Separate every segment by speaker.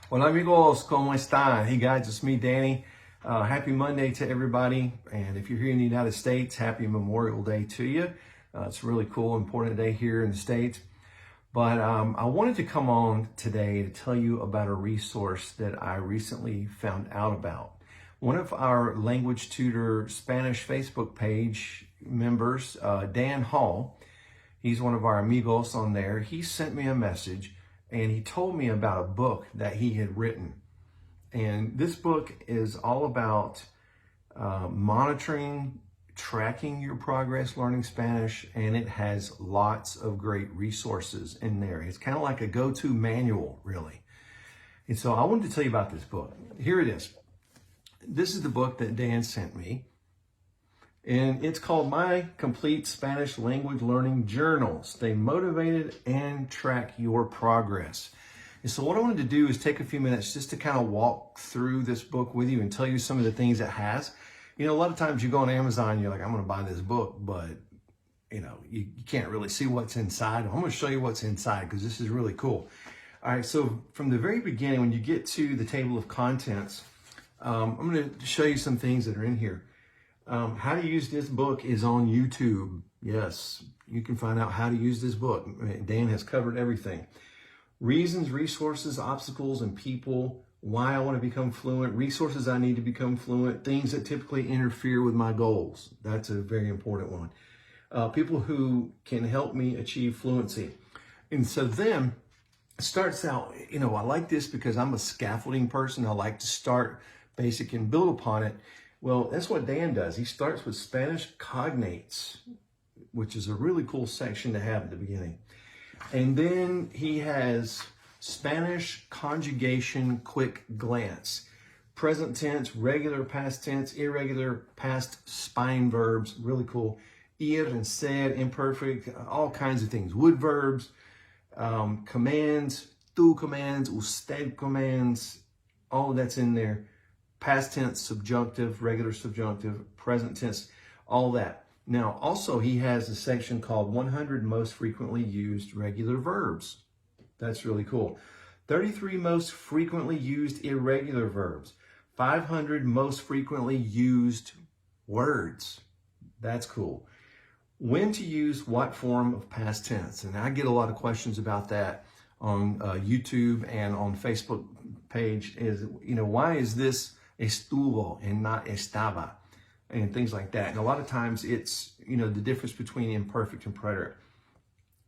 Speaker 1: Hola amigos, ¿cómo están? Hey guys, it's me, Danny. Happy Monday to everybody. And if you're here in the United States, happy Memorial Day to you. It's a really cool, important day here in the States. But I wanted to come on today to tell you about a resource that I recently found out about. One of our Language Tutor Spanish Facebook page members, Dan Hall, he's one of our amigos on there. He sent me a message and he told me about a book that he had written. And this book is all about monitoring, tracking your progress learning Spanish, and it has lots of great resources in there. It's kind of like a go-to manual, really. And so I wanted to tell you about this book. Here it is. This is the book that Dan sent me. And it's called My Complete Spanish Language Learning Journal. Stay motivated and track your progress. And so what I wanted to do is take a few minutes just to kind of walk through this book with you and tell you some of the things it has. You know, a lot of times you go on Amazon, you're like, I'm going to buy this book, but you know, you can't really see what's inside. I'm going to show you what's inside because this is really cool. All right, so from the very beginning, when you get to the table of contents, I'm going to show you some things that are in here. How to use this book is on YouTube. Yes, you can find out how to use this book. Dan has covered everything. Reasons, resources, obstacles, and people. Why I want to become fluent. Resources I need to become fluent. Things that typically interfere with my goals. That's a very important one. People who can help me achieve fluency. And so then it starts out, you know, I like this because I'm a scaffolding person. I like to start basic and build upon it. Well, that's what Dan does. He starts with Spanish cognates, which is a really cool section to have at the beginning. And then he has Spanish conjugation quick glance, present tense, regular past tense, irregular past spine verbs, really cool. Ir and said, imperfect, all kinds of things. Would verbs, commands, tú commands, usted commands, all of that's in there. Past tense, subjunctive, regular subjunctive, present tense, all that. Now, also, he has a section called 100 Most Frequently Used Regular Verbs. That's really cool. 33 Most Frequently Used Irregular Verbs. 500 Most Frequently Used Words. That's cool. When to use what form of past tense. And I get a lot of questions about that on YouTube and on Facebook page is, you know, why is this estuvo and not estaba, and things like that. And a lot of times it's, you know, the difference between imperfect and preterite.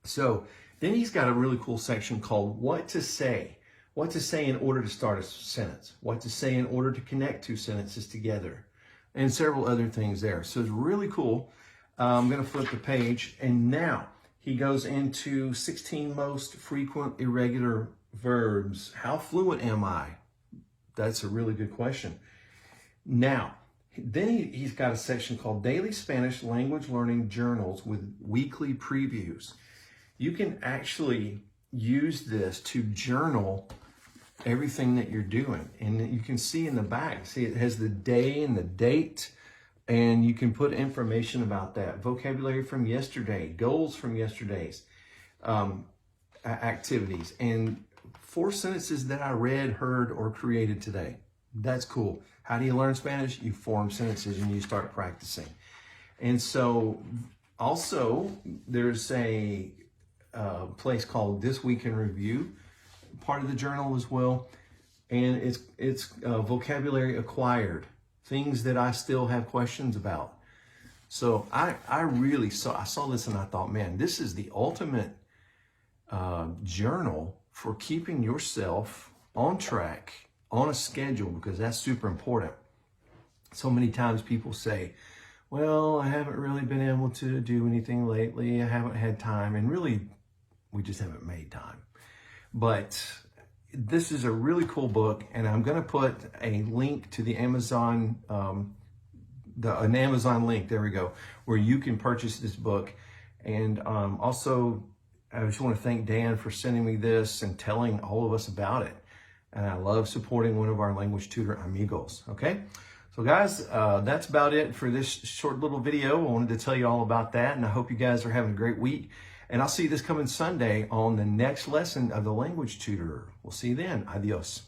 Speaker 1: So then he's got a really cool section called what to say in order to start a sentence, what to say in order to connect two sentences together, and several other things there. So it's really cool. I'm going to flip the page, and now he goes into 16 most frequent irregular verbs. How fluent am I? That's a really good question. Now, then he's got a section called Daily Spanish Language Learning Journals with weekly previews. You can actually use this to journal everything that you're doing. And you can see in the back, see it has the day and the date, and you can put information about that. Vocabulary from yesterday, goals from yesterday's activities, and 4 sentences that I read, heard, or created today. That's cool. How do you learn Spanish? You form sentences and you start practicing. And so also there's a place called This Week in Review, part of the journal as well. And it's vocabulary acquired, things that I still have questions about. So I saw this and I thought, man, this is the ultimate journal for keeping yourself on track, on a schedule, because that's super important. So many times people say, well, I haven't really been able to do anything lately. I haven't had time. And really, we just haven't made time. But this is a really cool book, and I'm going to put a link to the Amazon, an Amazon link, there we go, where you can purchase this book. And also, I just want to thank Dan for sending me this and telling all of us about it. And I love supporting one of our language tutor amigos, okay? So guys, that's about it for this short little video. I wanted to tell you all about that, and I hope you guys are having a great week. And I'll see you this coming Sunday on the next lesson of the Language Tutor. We'll see you then. Adios.